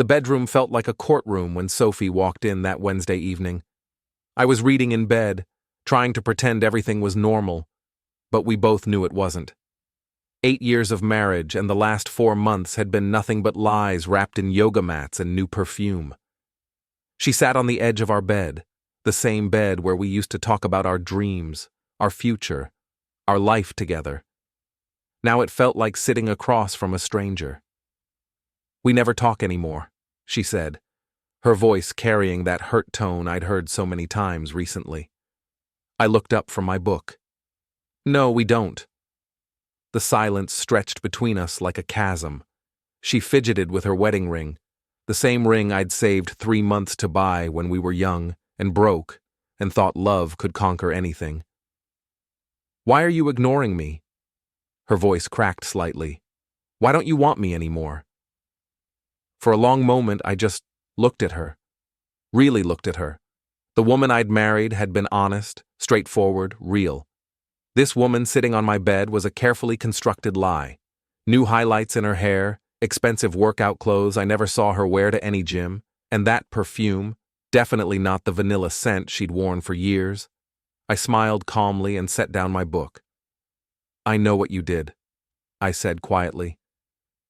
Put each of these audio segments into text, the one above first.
The bedroom felt like a courtroom when Sophie walked in that Wednesday evening. I was reading in bed, trying to pretend everything was normal, but we both knew it wasn't. 8 years of marriage and the last 4 months had been nothing but lies wrapped in yoga mats and new perfume. She sat on the edge of our bed, the same bed where we used to talk about our dreams, our future, our life together. Now it felt like sitting across from a stranger. "We never talk anymore," she said, her voice carrying that hurt tone I'd heard so many times recently. I looked up from my book. "No, we don't." The silence stretched between us like a chasm. She fidgeted with her wedding ring, the same ring I'd saved 3 months to buy when we were young and broke and thought love could conquer anything. "Why are you ignoring me?" Her voice cracked slightly. "Why don't you want me anymore?" For a long moment, I just looked at her. Really looked at her. The woman I'd married had been honest, straightforward, real. This woman sitting on my bed was a carefully constructed lie. New highlights in her hair, expensive workout clothes I never saw her wear to any gym, and that perfume, definitely not the vanilla scent she'd worn for years. I smiled calmly and set down my book. "I know what you did," I said quietly,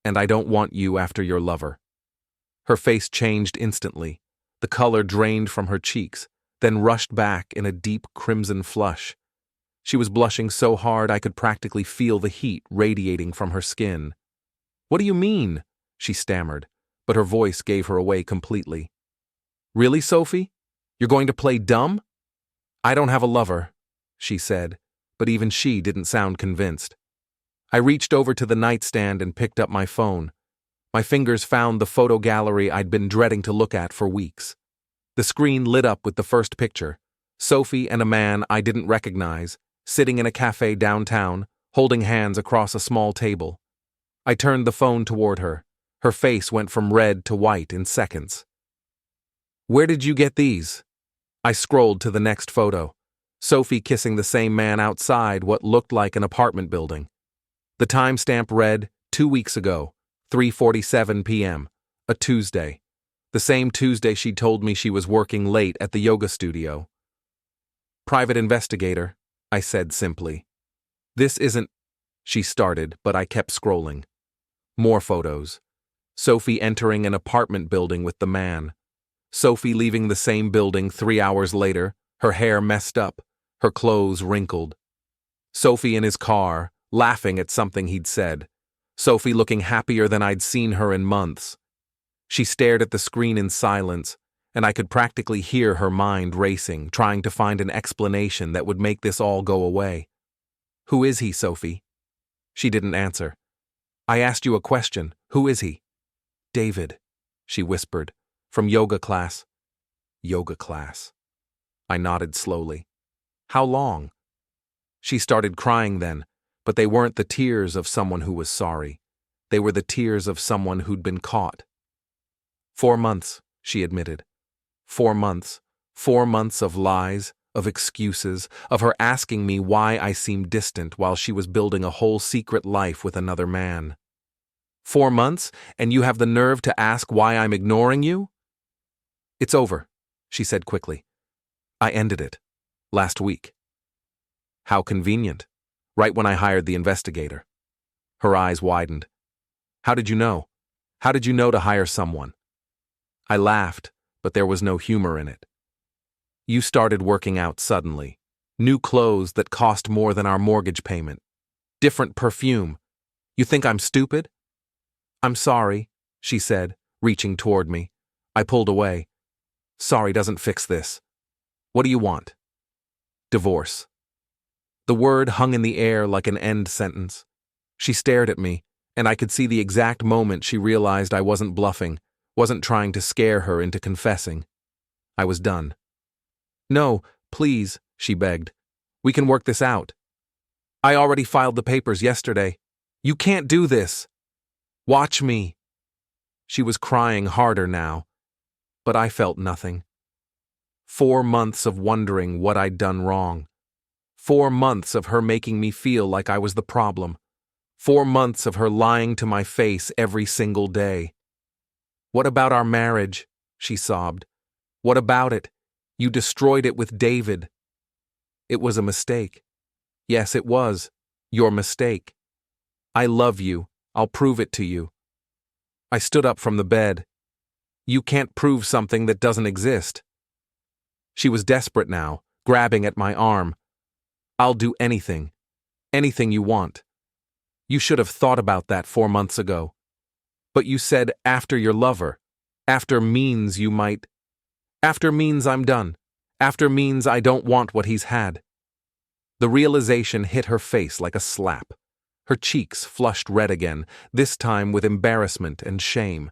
"and I don't want you after your lover." Her face changed instantly. The color drained from her cheeks, then rushed back in a deep crimson flush. She was blushing so hard I could practically feel the heat radiating from her skin. "What do you mean?" she stammered, but her voice gave her away completely. "Really, Sophie? You're going to play dumb?" "I don't have a lover," she said, but even she didn't sound convinced. I reached over to the nightstand and picked up my phone. My fingers found the photo gallery I'd been dreading to look at for weeks. The screen lit up with the first picture, Sophie and a man I didn't recognize, sitting in a cafe downtown, holding hands across a small table. I turned the phone toward her. Her face went from red to white in seconds. "Where did you get these?" I scrolled to the next photo. Sophie kissing the same man outside what looked like an apartment building. The timestamp read, 2 weeks ago, 3:47 p.m., a Tuesday. The same Tuesday she told me she was working late at the yoga studio. "Private investigator," I said simply. "This isn't—" she started, but I kept scrolling. More photos. Sophie entering an apartment building with the man. Sophie leaving the same building 3 hours later, her hair messed up, her clothes wrinkled. Sophie in his car, laughing at something he'd said. Sophie looking happier than I'd seen her in months. She stared at the screen in silence, and I could practically hear her mind racing, trying to find an explanation that would make this all go away. "Who is he, Sophie?" She didn't answer. "I asked you a question. Who is he?" "David," she whispered, "from yoga class." "Yoga class." I nodded slowly. "How long?" She started crying then, but they weren't the tears of someone who was sorry. They were the tears of someone who'd been caught. 4 months, she admitted. 4 months. 4 months of lies, of excuses, of her asking me why I seemed distant while she was building a whole secret life with another man. 4 months, and you have the nerve to ask why I'm ignoring you? "It's over," she said quickly. "I ended it. Last week." "How convenient. Right when I hired the investigator." Her eyes widened. "How did you know? How did you know to hire someone?" I laughed, but there was no humor in it. "You started working out suddenly. New clothes that cost more than our mortgage payment. Different perfume. You think I'm stupid?" "I'm sorry," she said, reaching toward me. I pulled away. "Sorry doesn't fix this. What do you want?" "Divorce." The word hung in the air like an end sentence. She stared at me, and I could see the exact moment she realized I wasn't bluffing, wasn't trying to scare her into confessing. I was done. "No, please," she begged. "We can work this out. I already filed the papers yesterday. You can't do this. Watch me." She was crying harder now, but I felt nothing. 4 months of wondering what I'd done wrong. 4 months of her making me feel like I was the problem. 4 months of her lying to my face every single day. What about our marriage? She sobbed. What about it? You destroyed it with David. It was a mistake. Yes, it was. Your mistake. I love you. I'll prove it to you. I stood up from the bed. You can't prove something that doesn't exist. She was desperate now, grabbing at my arm. I'll do anything. Anything you want. You should have thought about that 4 months ago. But you said after your lover. After means you might. After means I'm done. After means I don't want what he's had. The realization hit her face like a slap. Her cheeks flushed red again, this time with embarrassment and shame.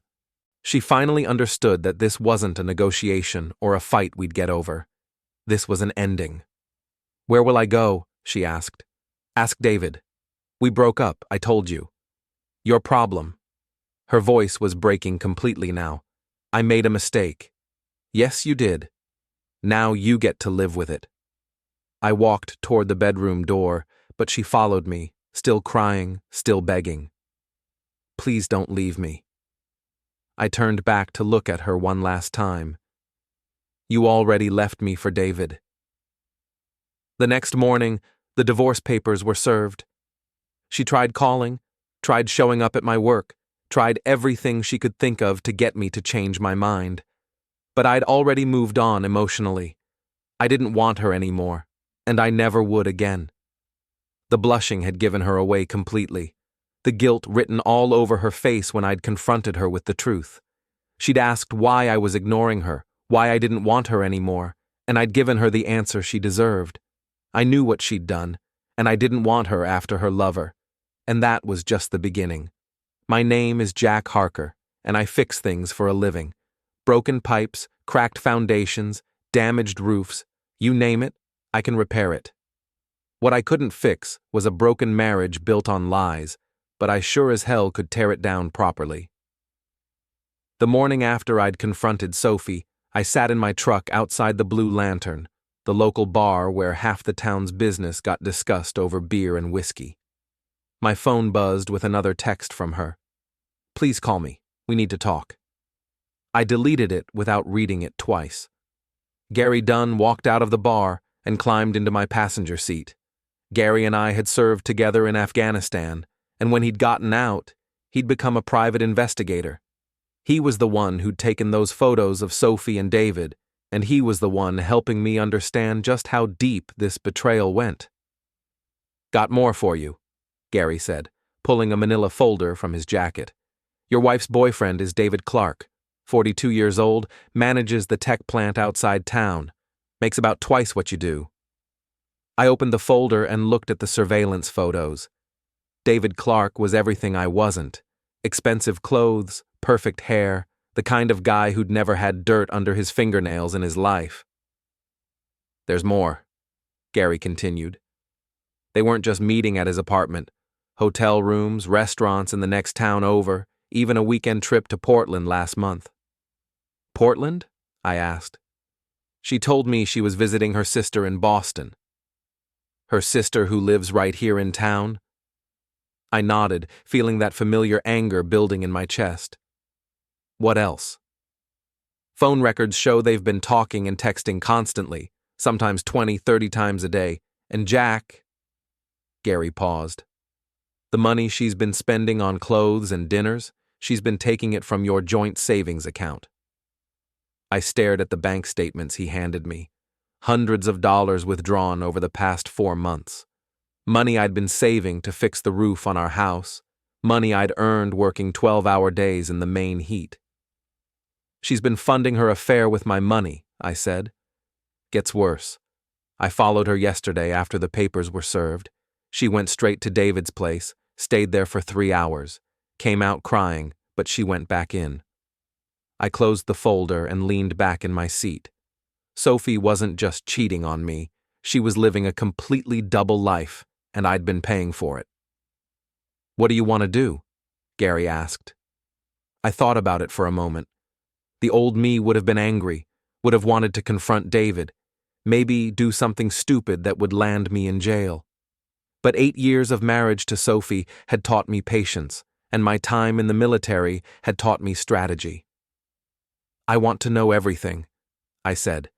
She finally understood that this wasn't a negotiation or a fight we'd get over. This was an ending. Where will I go? She asked. Ask David. We broke up, I told you. Your problem. Her voice was breaking completely now. I made a mistake. Yes, you did. Now you get to live with it. I walked toward the bedroom door, but she followed me, still crying, still begging. Please don't leave me. I turned back to look at her one last time. You already left me for David. The next morning, the divorce papers were served. She tried calling, tried showing up at my work, tried everything she could think of to get me to change my mind. But I'd already moved on emotionally. I didn't want her anymore, and I never would again. The blushing had given her away completely, the guilt written all over her face when I'd confronted her with the truth. She'd asked why I was ignoring her, why I didn't want her anymore, and I'd given her the answer she deserved. I knew what she'd done, and I didn't want her after her lover, and that was just the beginning. My name is Jack Harker, and I fix things for a living. Broken pipes, cracked foundations, damaged roofs, you name it, I can repair it. What I couldn't fix was a broken marriage built on lies, but I sure as hell could tear it down properly. The morning after I'd confronted Sophie, I sat in my truck outside the Blue Lantern, the local bar where half the town's business got discussed over beer and whiskey. My phone buzzed with another text from her. Please call me. We need to talk. I deleted it without reading it twice. Gary Dunn walked out of the bar and climbed into my passenger seat. Gary and I had served together in Afghanistan, and when he'd gotten out, he'd become a private investigator. He was the one who'd taken those photos of Sophie and David, and he was the one helping me understand just how deep this betrayal went. Got more for you, Gary said, pulling a manila folder from his jacket. Your wife's boyfriend is David Clark, 42 years old, manages the tech plant outside town, makes about twice what you do. I opened the folder and looked at the surveillance photos. David Clark was everything I wasn't. Expensive clothes, perfect hair, the kind of guy who'd never had dirt under his fingernails in his life. There's more, Gary continued. They weren't just meeting at his apartment. Hotel rooms, restaurants in the next town over, even a weekend trip to Portland last month. Portland? I asked. She told me she was visiting her sister in Boston. Her sister who lives right here in town? I nodded, feeling that familiar anger building in my chest. What else? Phone records show they've been talking and texting constantly, sometimes 20, 30 times a day, and Jack... Gary paused. The money she's been spending on clothes and dinners, she's been taking it from your joint savings account. I stared at the bank statements he handed me. Hundreds of dollars withdrawn over the past 4 months. Money I'd been saving to fix the roof on our house. Money I'd earned working 12-hour days in the Maine heat. She's been funding her affair with my money, I said. Gets worse. I followed her yesterday after the papers were served. She went straight to David's place, stayed there for 3 hours, came out crying, but she went back in. I closed the folder and leaned back in my seat. Sophie wasn't just cheating on me, she was living a completely double life, and I'd been paying for it. What do you want to do? Gary asked. I thought about it for a moment. The old me would have been angry, would have wanted to confront David, maybe do something stupid that would land me in jail. But 8 years of marriage to Sophie had taught me patience, and my time in the military had taught me strategy. I want to know everything, I said.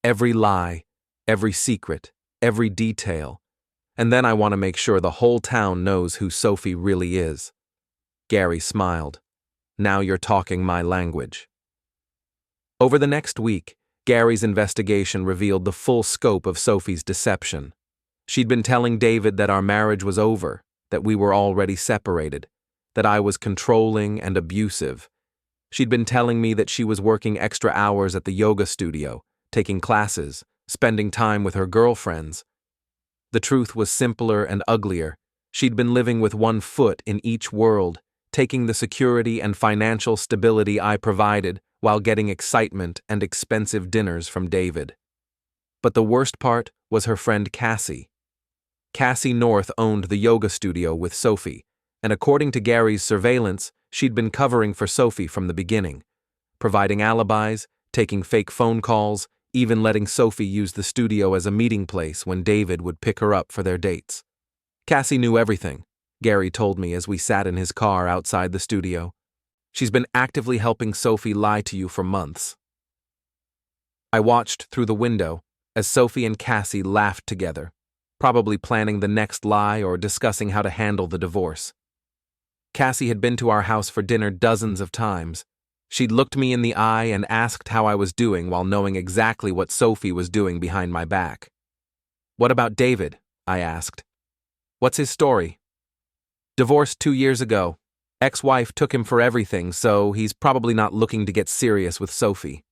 Every lie, every secret, every detail. And then I want to make sure the whole town knows who Sophie really is. Gary smiled. Now you're talking my language. Over the next week, Gary's investigation revealed the full scope of Sophie's deception. She'd been telling David that our marriage was over, that we were already separated, that I was controlling and abusive. She'd been telling me that she was working extra hours at the yoga studio, taking classes, spending time with her girlfriends. The truth was simpler and uglier. She'd been living with one foot in each world, taking the security and financial stability I provided while getting excitement and expensive dinners from David. But the worst part was her friend Cassie. Cassie North owned the yoga studio with Sophie, and according to Gary's surveillance, she'd been covering for Sophie from the beginning, providing alibis, taking fake phone calls, even letting Sophie use the studio as a meeting place when David would pick her up for their dates. Cassie knew everything, Gary told me as we sat in his car outside the studio. She's been actively helping Sophie lie to you for months. I watched through the window as Sophie and Cassie laughed together, probably planning the next lie or discussing how to handle the divorce. Cassie had been to our house for dinner dozens of times. She'd looked me in the eye and asked how I was doing while knowing exactly what Sophie was doing behind my back. What about David? I asked. What's his story? Divorced 2 years ago. Ex-wife took him for everything, so he's probably not looking to get serious with Sophie.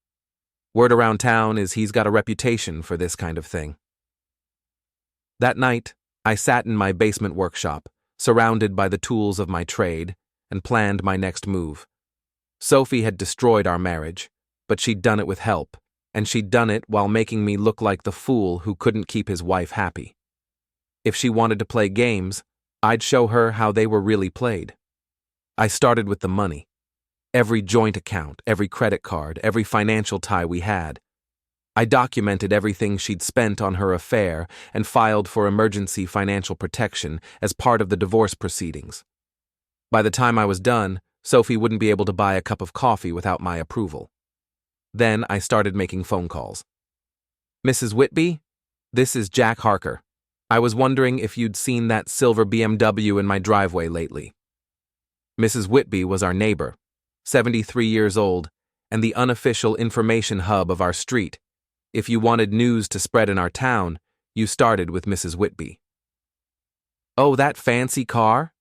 Word around town is he's got a reputation for this kind of thing. That night, I sat in my basement workshop, surrounded by the tools of my trade, and planned my next move. Sophie had destroyed our marriage, but she'd done it with help, and she'd done it while making me look like the fool who couldn't keep his wife happy. If she wanted to play games, I'd show her how they were really played. I started with the money. Every joint account, every credit card, every financial tie we had. I documented everything she'd spent on her affair and filed for emergency financial protection as part of the divorce proceedings. By the time I was done, Sophie wouldn't be able to buy a cup of coffee without my approval. Then I started making phone calls. Mrs. Whitby, this is Jack Harker. I was wondering if you'd seen that silver BMW in my driveway lately. Mrs. Whitby was our neighbor, 73 years old, and the unofficial information hub of our street. If you wanted news to spread in our town, you started with Mrs. Whitby. Oh, that fancy car?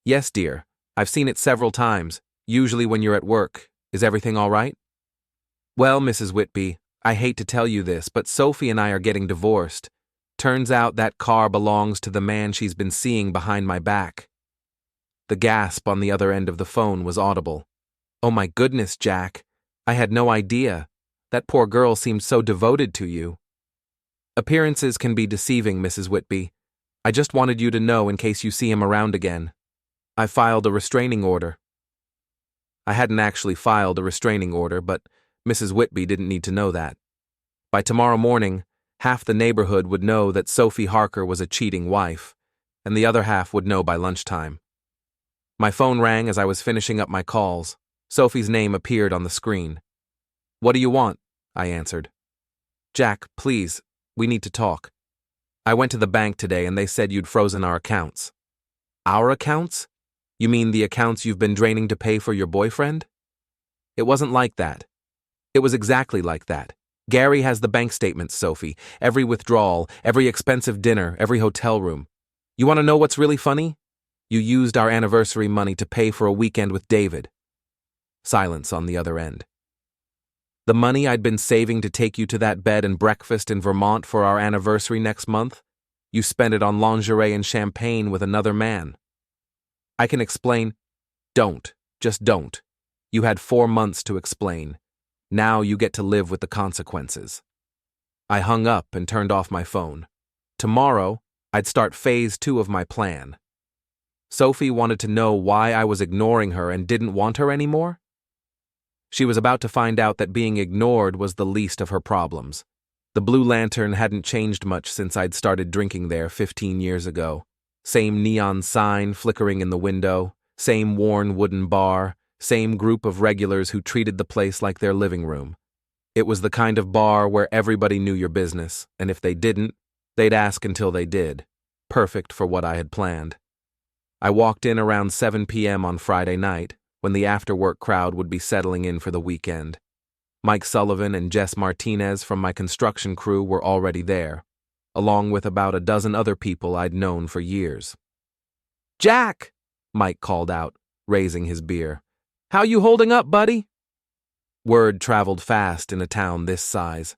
Yes, dear. I've seen it several times, usually when you're at work. Is everything all right? Well, Mrs. Whitby, I hate to tell you this, but Sophie and I are getting divorced. Turns out that car belongs to the man she's been seeing behind my back. The gasp on the other end of the phone was audible. Oh my goodness, Jack. I had no idea. That poor girl seemed so devoted to you. Appearances can be deceiving, Mrs. Whitby. I just wanted you to know in case you see him around again. I filed a restraining order. I hadn't actually filed a restraining order, but Mrs. Whitby didn't need to know that. By tomorrow morning, half the neighborhood would know that Sophie Harker was a cheating wife, and the other half would know by lunchtime. My phone rang as I was finishing up my calls. Sophie's name appeared on the screen. What do you want? I answered. Jack, please, we need to talk. I went to the bank today and they said you'd frozen our accounts. Our accounts? You mean the accounts you've been draining to pay for your boyfriend? It wasn't like that. It was exactly like that. Gary has the bank statements, Sophie. Every withdrawal, every expensive dinner, every hotel room. You want to know what's really funny? You used our anniversary money to pay for a weekend with David. Silence on the other end. The money I'd been saving to take you to that bed and breakfast in Vermont for our anniversary next month, you spent it on lingerie and champagne with another man. I can explain. Don't. Just don't. You had 4 months to explain. Now you get to live with the consequences. I hung up and turned off my phone. Tomorrow, I'd start phase 2 of my plan. Sophie wanted to know why I was ignoring her and didn't want her anymore? She was about to find out that being ignored was the least of her problems. The Blue Lantern hadn't changed much since I'd started drinking there 15 years ago. Same neon sign flickering in the window, same worn wooden bar, Same group of regulars who treated the place like their living room. It was the kind of bar where everybody knew your business, and if they didn't, they'd ask until they did. Perfect for what I had planned. I walked in around 7 p.m. on Friday night, when the after-work crowd would be settling in for the weekend. Mike Sullivan and Jess Martinez from my construction crew were already there, along with about a dozen other people I'd known for years. "Jack!" Mike called out, raising his beer. "How you holding up, buddy?" Word traveled fast in a town this size.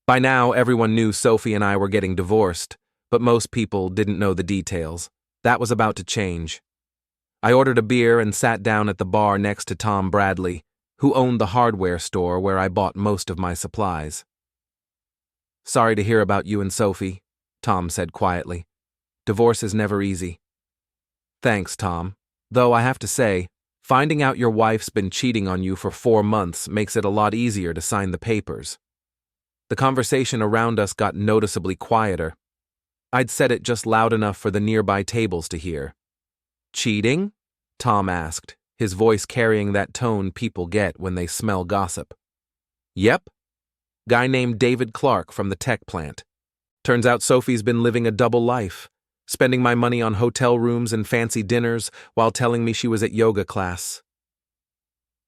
By now, everyone knew Sophie and I were getting divorced, but most people didn't know the details. That was about to change. I ordered a beer and sat down at the bar next to Tom Bradley, who owned the hardware store where I bought most of my supplies. "Sorry to hear about you and Sophie," Tom said quietly. "Divorce is never easy." "Thanks, Tom. Though I have to say, finding out your wife's been cheating on you for 4 months makes it a lot easier to sign the papers." The conversation around us got noticeably quieter. I'd said it just loud enough for the nearby tables to hear. "Cheating?" Tom asked, his voice carrying that tone people get when they smell gossip. "Yep. Guy named David Clark from the tech plant. Turns out Sophie's been living a double life, spending my money on hotel rooms and fancy dinners while telling me she was at yoga class."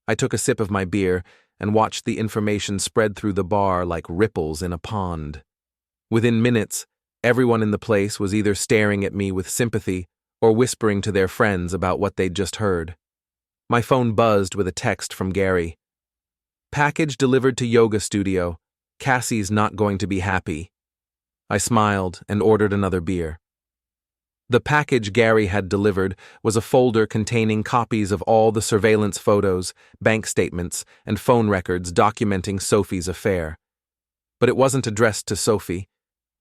I took a sip of my beer and watched the information spread through the bar like ripples in a pond. Within minutes, everyone in the place was either staring at me with sympathy or whispering to their friends about what they'd just heard. My phone buzzed with a text from Gary. "Package delivered to yoga studio. Cassie's not going to be happy." I smiled and ordered another beer. The package Gary had delivered was a folder containing copies of all the surveillance photos, bank statements, and phone records documenting Sophie's affair. But it wasn't addressed to Sophie.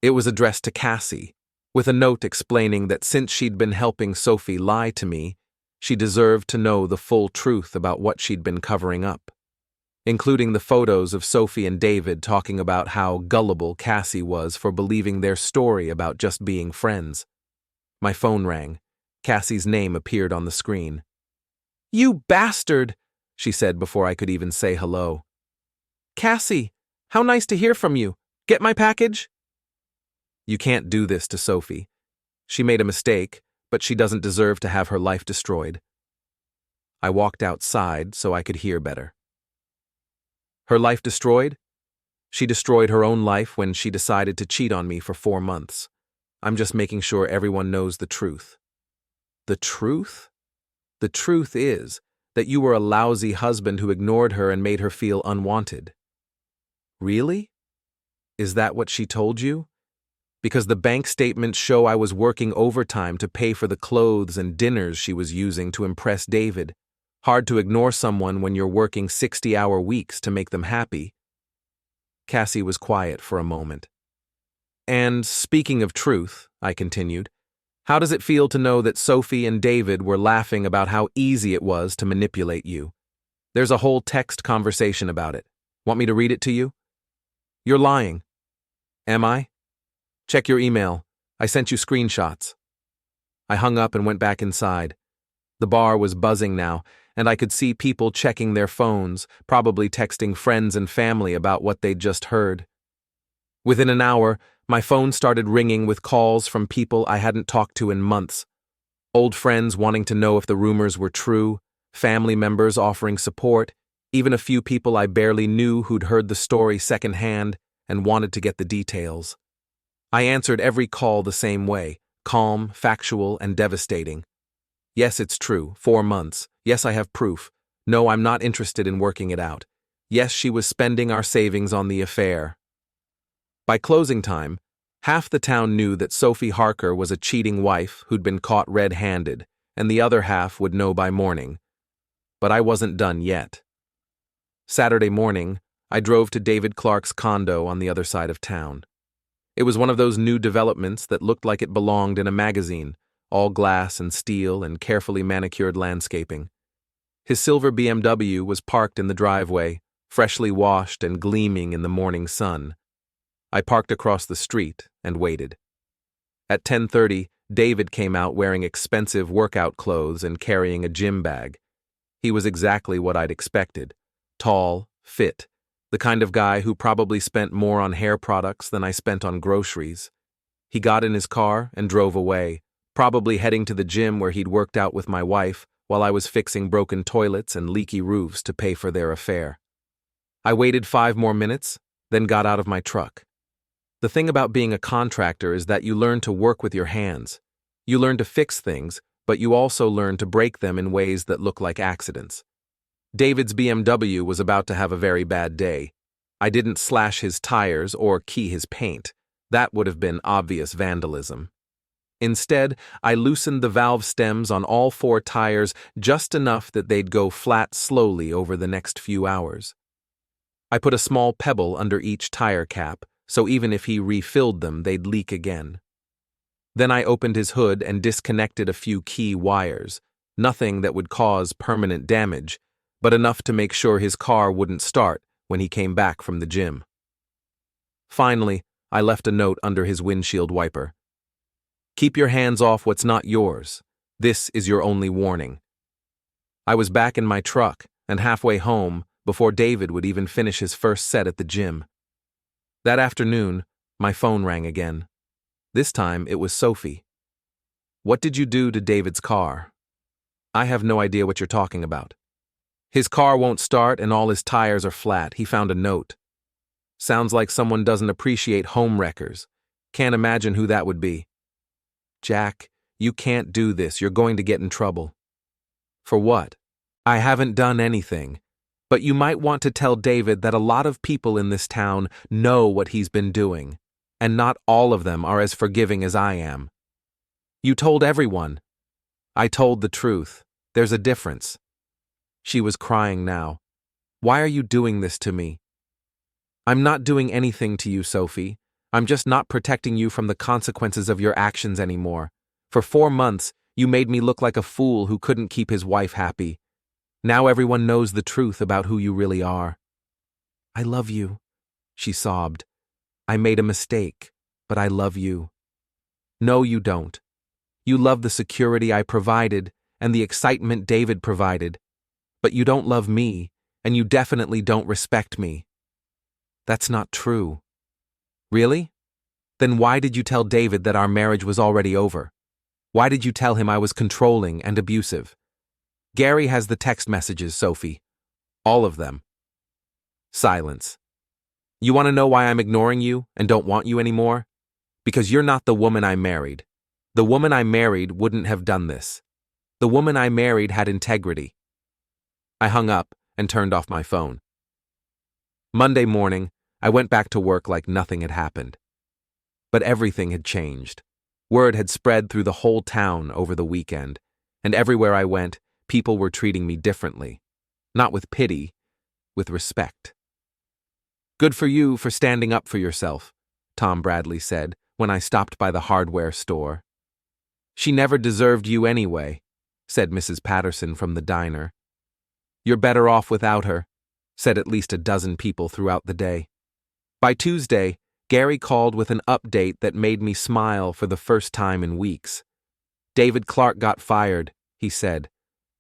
It was addressed to Cassie, with a note explaining that since she'd been helping Sophie lie to me, she deserved to know the full truth about what she'd been covering up, including the photos of Sophie and David talking about how gullible Cassie was for believing their story about just being friends. My phone rang. Cassie's name appeared on the screen. "You bastard," she said before I could even say hello. "Cassie, how nice to hear from you. Get my package?" "You can't do this to Sophie. She made a mistake, but she doesn't deserve to have her life destroyed." I walked outside so I could hear better. Her life destroyed? She destroyed her own life when she decided to cheat on me for 4 months. I'm just making sure everyone knows the truth. The truth? The truth is that you were a lousy husband who ignored her and made her feel unwanted. Really? Is that what she told you? Because the bank statements show I was working overtime to pay for the clothes and dinners she was using to impress David. Hard to ignore someone when you're working 60-hour weeks to make them happy. Cassie was quiet for a moment. "And speaking of truth," I continued, "how does it feel to know that Sophie and David were laughing about how easy it was to manipulate you? There's a whole text conversation about it. Want me to read it to you?" "You're lying." "Am I? Check your email. I sent you screenshots." I hung up and went back inside. The bar was buzzing now, and I could see people checking their phones, probably texting friends and family about what they'd just heard. Within an hour, my phone started ringing with calls from people I hadn't talked to in months. Old friends wanting to know if the rumors were true, family members offering support, even a few people I barely knew who'd heard the story secondhand and wanted to get the details. I answered every call the same way, calm, factual, and devastating. "Yes, it's true, 4 months. Yes, I have proof. No, I'm not interested in working it out. Yes, she was spending our savings on the affair." By closing time, half the town knew that Sophie Harker was a cheating wife who'd been caught red-handed, and the other half would know by morning. But I wasn't done yet. Saturday morning, I drove to David Clark's condo on the other side of town. It was one of those new developments that looked like it belonged in a magazine, all glass and steel and carefully manicured landscaping. His silver BMW was parked in the driveway, freshly washed and gleaming in the morning sun. I parked across the street and waited. At 10:30, David came out wearing expensive workout clothes and carrying a gym bag. He was exactly what I'd expected. Tall, fit, the kind of guy who probably spent more on hair products than I spent on groceries. He got in his car and drove away, probably heading to the gym where he'd worked out with my wife while I was fixing broken toilets and leaky roofs to pay for their affair. I waited 5 more minutes, then got out of my truck. The thing about being a contractor is that you learn to work with your hands. You learn to fix things, but you also learn to break them in ways that look like accidents. David's BMW was about to have a very bad day. I didn't slash his tires or key his paint. That would have been obvious vandalism. Instead, I loosened the valve stems on all 4 tires just enough that they'd go flat slowly over the next few hours. I put a small pebble under each tire cap, so even if he refilled them, they'd leak again. Then I opened his hood and disconnected a few key wires, nothing that would cause permanent damage, but enough to make sure his car wouldn't start when he came back from the gym. Finally, I left a note under his windshield wiper. "Keep your hands off what's not yours. This is your only warning." I was back in my truck and halfway home before David would even finish his first set at the gym. That afternoon, my phone rang again. This time, it was Sophie. "What did you do to David's car?" "I have no idea what you're talking about." "His car won't start and all his tires are flat. He found a note." "Sounds like someone doesn't appreciate home wreckers. Can't imagine who that would be." "Jack, you can't do this. You're going to get in trouble." "For what?" "I haven't done anything. But you might want to tell David that a lot of people in this town know what he's been doing, and not all of them are as forgiving as I am." "You told everyone." "I told the truth. There's a difference." She was crying now. "Why are you doing this to me?" "I'm not doing anything to you, Sophie. I'm just not protecting you from the consequences of your actions anymore. For 4 months, you made me look like a fool who couldn't keep his wife happy. Now everyone knows the truth about who you really are." "I love you," she sobbed. "I made a mistake, but I love you." "No, you don't. You love the security I provided and the excitement David provided, but you don't love me, and you definitely don't respect me." "That's not true." "Really? Then why did you tell David that our marriage was already over? Why did you tell him I was controlling and abusive? Gary has the text messages, Sophie. All of them." Silence. "You want to know why I'm ignoring you and don't want you anymore? Because you're not the woman I married. The woman I married wouldn't have done this. The woman I married had integrity." I hung up and turned off my phone. Monday morning, I went back to work like nothing had happened. But everything had changed. Word had spread through the whole town over the weekend, and everywhere I went, people were treating me differently. Not with pity, with respect. "Good for you for standing up for yourself," Tom Bradley said when I stopped by the hardware store. "She never deserved you anyway," said Mrs. Patterson from the diner. "You're better off without her," said at least a dozen people throughout the day. By Tuesday, Gary called with an update that made me smile for the first time in weeks. "David Clark got fired," he said.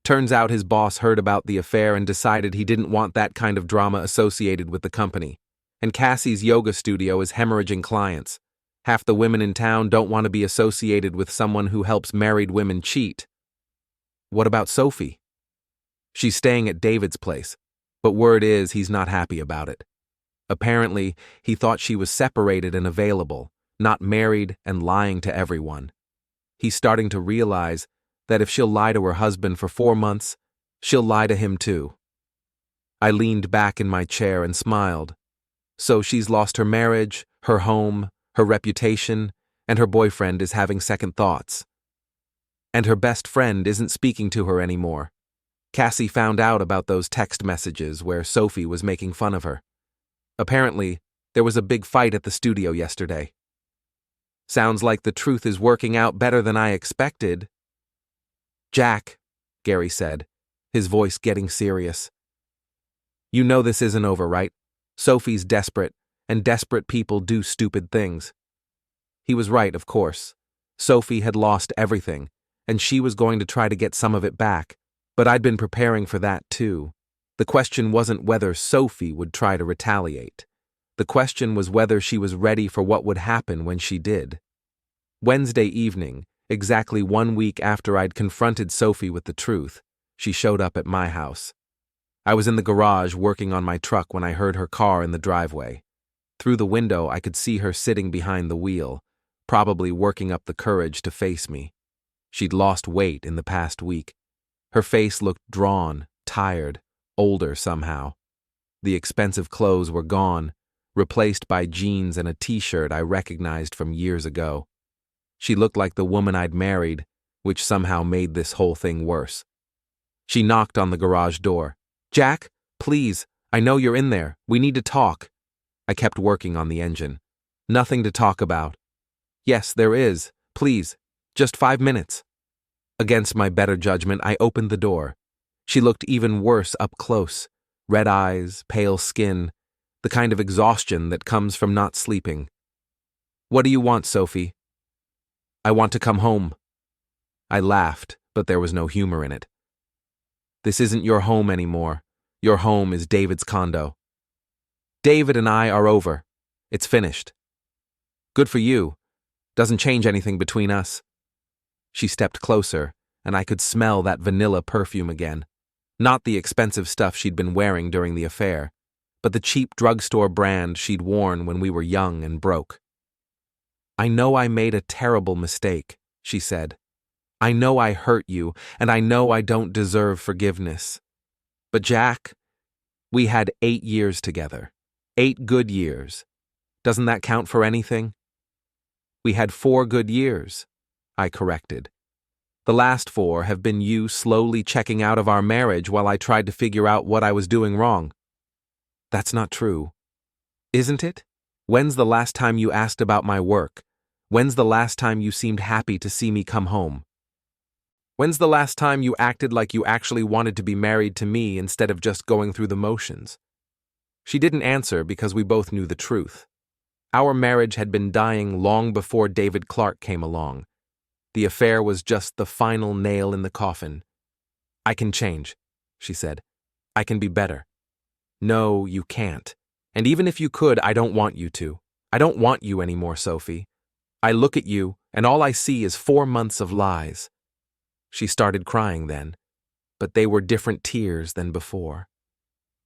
"Turns out his boss heard about the affair and decided he didn't want that kind of drama associated with the company. And Cassie's yoga studio is hemorrhaging clients. Half the women in town don't want to be associated with someone who helps married women cheat." "What about Sophie?" "She's staying at David's place, but word is he's not happy about it. Apparently, he thought she was separated and available, not married and lying to everyone. He's starting to realize that if she'll lie to her husband for 4 months, she'll lie to him too." I leaned back in my chair and smiled. So she's lost her marriage, her home, her reputation, and her boyfriend is having second thoughts. And her best friend isn't speaking to her anymore. Cassie found out about those text messages where Sophie was making fun of her. Apparently, there was a big fight at the studio yesterday. "Sounds like the truth is working out better than I expected." "Jack," Gary said, his voice getting serious. "You know this isn't over, right? Sophie's desperate, and desperate people do stupid things." He was right, of course. Sophie had lost everything, and she was going to try to get some of it back, But I'd been preparing for that too. The question wasn't whether Sophie would try to retaliate. The question was whether she was ready for what would happen when she did. Wednesday evening, exactly 1 week after I'd confronted Sophie with the truth, she showed up at my house. I was in the garage working on my truck when I heard her car in the driveway. Through the window, I could see her sitting behind the wheel, probably working up the courage to face me. She'd lost weight in the past week. Her face looked drawn, tired, older somehow. The expensive clothes were gone, replaced by jeans and a t-shirt I recognized from years ago. She looked like the woman I'd married, which somehow made this whole thing worse. She knocked on the garage door. "Jack, please, I know you're in there. We need to talk." I kept working on the engine. "Nothing to talk about." "Yes, there is. Please, just 5 minutes." Against my better judgment, I opened the door. She looked even worse up close. Red eyes, pale skin, the kind of exhaustion that comes from not sleeping. "What do you want, Sophie?" "I want to come home." I laughed, but there was no humor in it. "This isn't your home anymore. Your home is David's condo. David and I are over. It's finished." "Good for you. Doesn't change anything between us." She stepped closer, and I could smell that vanilla perfume again. Not the expensive stuff she'd been wearing during the affair, but the cheap drugstore brand she'd worn when we were young and broke. "I know I made a terrible mistake," she said. "I know I hurt you, and I know I don't deserve forgiveness. But Jack, we had 8 years together. 8 good years. Doesn't that count for anything?" "We had 4 good years," I corrected. "The last 4 have been you slowly checking out of our marriage while I tried to figure out what I was doing wrong." "That's not true." "Isn't it? When's the last time you asked about my work? When's the last time you seemed happy to see me come home? When's the last time you acted like you actually wanted to be married to me instead of just going through the motions?" She didn't answer because we both knew the truth. Our marriage had been dying long before David Clark came along. The affair was just the final nail in the coffin. "I can change," she said. "I can be better." "No, you can't. And even if you could, I don't want you to. I don't want you anymore, Sophie. I look at you, and all I see is 4 months of lies." She started crying then, but they were different tears than before.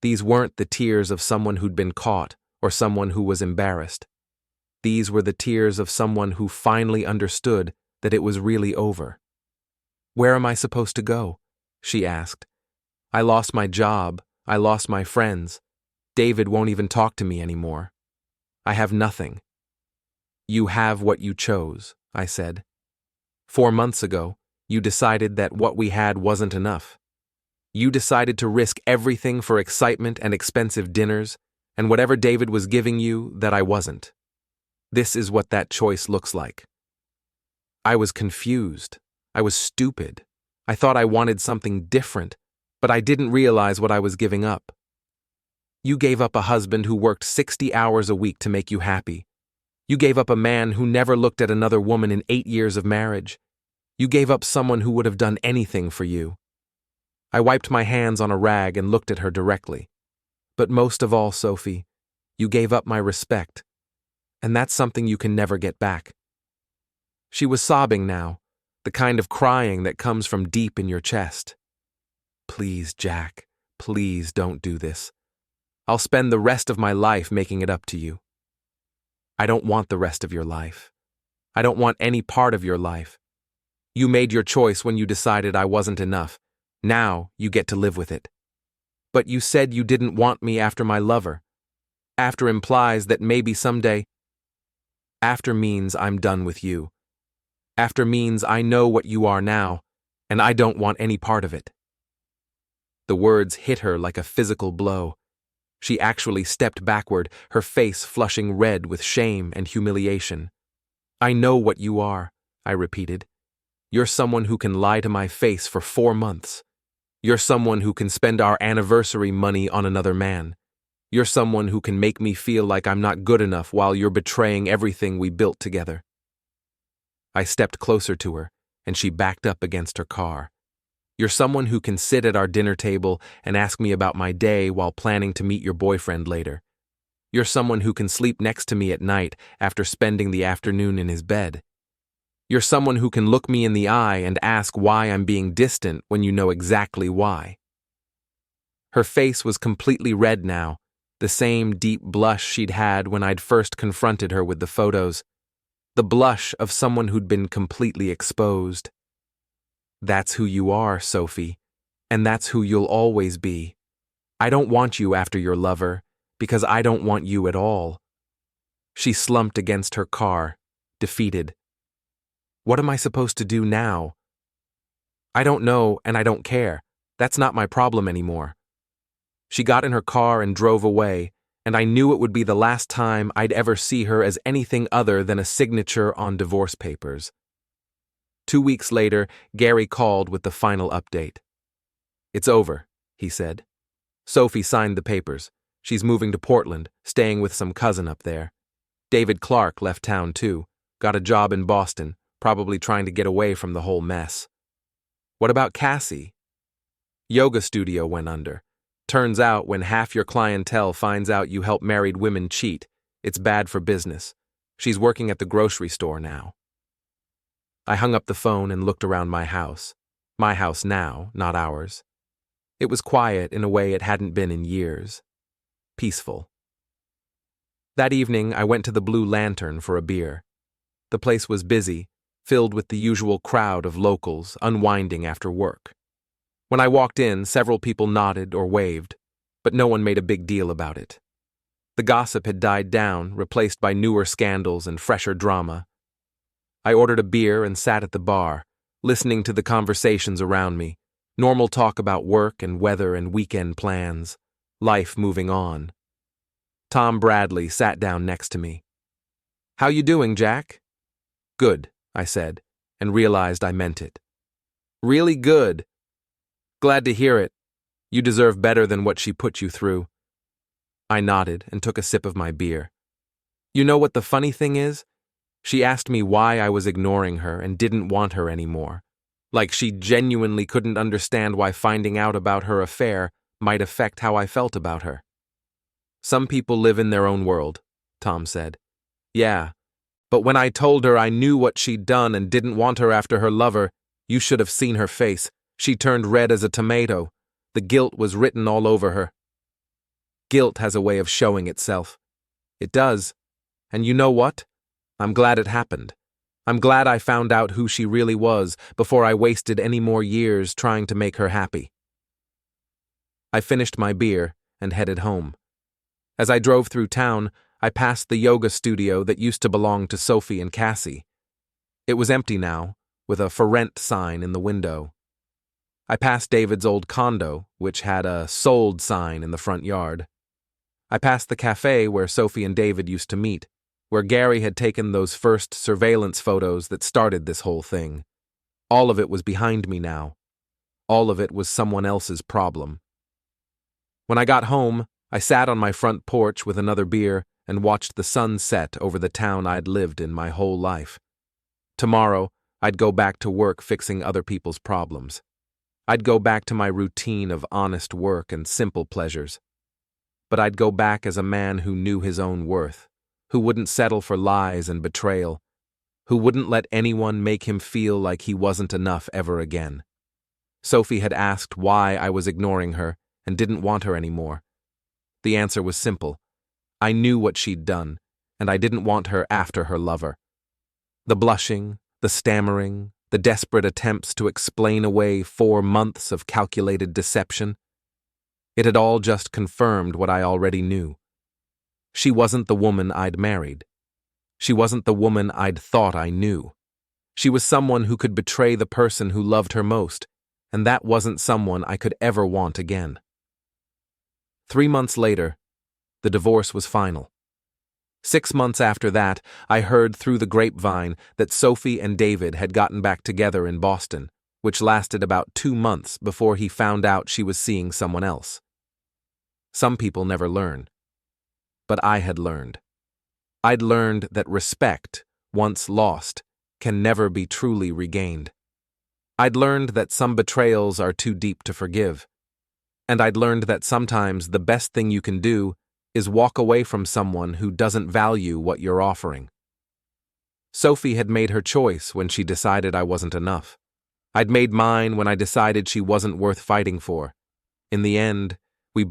These weren't the tears of someone who'd been caught or someone who was embarrassed. These were the tears of someone who finally understood that it was really over. "Where am I supposed to go?" she asked. "I lost my job. I lost my friends. David won't even talk to me anymore. I have nothing." "You have what you chose," I said. 4 months ago, you decided that what we had wasn't enough. You decided to risk everything for excitement and expensive dinners, and whatever David was giving you, that I wasn't. This is what that choice looks like." I was confused. I was stupid. I thought I wanted something different, but I didn't realize what I was giving up. "You gave up a husband who worked 60 hours a week to make you happy. You gave up a man who never looked at another woman in 8 years of marriage. You gave up someone who would have done anything for you." I wiped my hands on a rag and looked at her directly. "But most of all, Sophie, you gave up my respect. And that's something you can never get back." She was sobbing now, the kind of crying that comes from deep in your chest. "Please, Jack, please don't do this. I'll spend the rest of my life making it up to you." "I don't want the rest of your life. I don't want any part of your life. You made your choice when you decided I wasn't enough. Now you get to live with it." "But you said you didn't want me after my lover. After implies that maybe someday—" "After means I'm done with you. After means I know what you are now, and I don't want any part of it." The words hit her like a physical blow. She actually stepped backward, her face flushing red with shame and humiliation. "I know what you are," I repeated. "You're someone who can lie to my face for 4 months. You're someone who can spend our anniversary money on another man. You're someone who can make me feel like I'm not good enough while you're betraying everything we built together." I stepped closer to her, and she backed up against her car. You're someone who can sit at our dinner table and ask me about my day while planning to meet your boyfriend later. You're someone who can sleep next to me at night after spending the afternoon in his bed. You're someone who can look me in the eye and ask why I'm being distant when you know exactly why. Her face was completely red now, the same deep blush she'd had when I'd first confronted her with the photos. The blush of someone who'd been completely exposed. That's who you are, Sophie, and that's who you'll always be. I don't want you after your lover, because I don't want you at all. She slumped against her car, defeated. What am I supposed to do now? I don't know, and I don't care. That's not my problem anymore. She got in her car and drove away, and I knew it would be the last time I'd ever see her as anything other than a signature on divorce papers. 2 weeks later, Gary called with the final update. It's over, he said. Sophie signed the papers. She's moving to Portland, staying with some cousin up there. David Clark left town too, got a job in Boston, probably trying to get away from the whole mess. What about Cassie? Yoga studio went under. Turns out when half your clientele finds out you help married women cheat, it's bad for business. She's working at the grocery store now. I hung up the phone and looked around my house. My house now, not ours. It was quiet in a way it hadn't been in years. Peaceful. That evening, I went to the Blue Lantern for a beer. The place was busy, filled with the usual crowd of locals unwinding after work. When I walked in, several people nodded or waved, but no one made a big deal about it. The gossip had died down, replaced by newer scandals and fresher drama. I ordered a beer and sat at the bar, listening to the conversations around me, normal talk about work and weather and weekend plans, life moving on. Tom Bradley sat down next to me. "How you doing, Jack?" "Good," I said, and realized I meant it. "Really good. Glad to hear it. You deserve better than what she put you through." I nodded and took a sip of my beer. You know what the funny thing is? She asked me why I was ignoring her and didn't want her anymore. Like she genuinely couldn't understand why finding out about her affair might affect how I felt about her. "Some people live in their own world," Tom said. "Yeah, but when I told her I knew what she'd done and didn't want her after her lover, you should have seen her face. She turned red as a tomato. The guilt was written all over her." Guilt has a way of showing itself. It does. And you know what? I'm glad it happened. I'm glad I found out who she really was before I wasted any more years trying to make her happy. I finished my beer and headed home. As I drove through town, I passed the yoga studio that used to belong to Sophie and Cassie. It was empty now, with a "for rent" sign in the window. I passed David's old condo, which had a "sold" sign in the front yard. I passed the cafe where Sophie and David used to meet, where Gary had taken those first surveillance photos that started this whole thing. All of it was behind me now. All of it was someone else's problem. When I got home, I sat on my front porch with another beer and watched the sun set over the town I'd lived in my whole life. Tomorrow, I'd go back to work fixing other people's problems. I'd go back to my routine of honest work and simple pleasures. But I'd go back as a man who knew his own worth, who wouldn't settle for lies and betrayal, who wouldn't let anyone make him feel like he wasn't enough ever again. Sophie had asked why I was ignoring her and didn't want her anymore. The answer was simple. I knew what she'd done, and I didn't want her after her lover. The blushing, the stammering, the desperate attempts to explain away 4 months of calculated deception. It had all just confirmed what I already knew. She wasn't the woman I'd married. She wasn't the woman I'd thought I knew. She was someone who could betray the person who loved her most, and that wasn't someone I could ever want again. 3 months later, the divorce was final. 6 months after that, I heard through the grapevine that Sophie and David had gotten back together in Boston, which lasted about 2 months before he found out she was seeing someone else. Some people never learn. But I had learned. I'd learned that respect, once lost, can never be truly regained. I'd learned that some betrayals are too deep to forgive. And I'd learned that sometimes the best thing you can do is walk away from someone who doesn't value what you're offering. Sophie had made her choice when she decided I wasn't enough. I'd made mine when I decided she wasn't worth fighting for. In the end, we both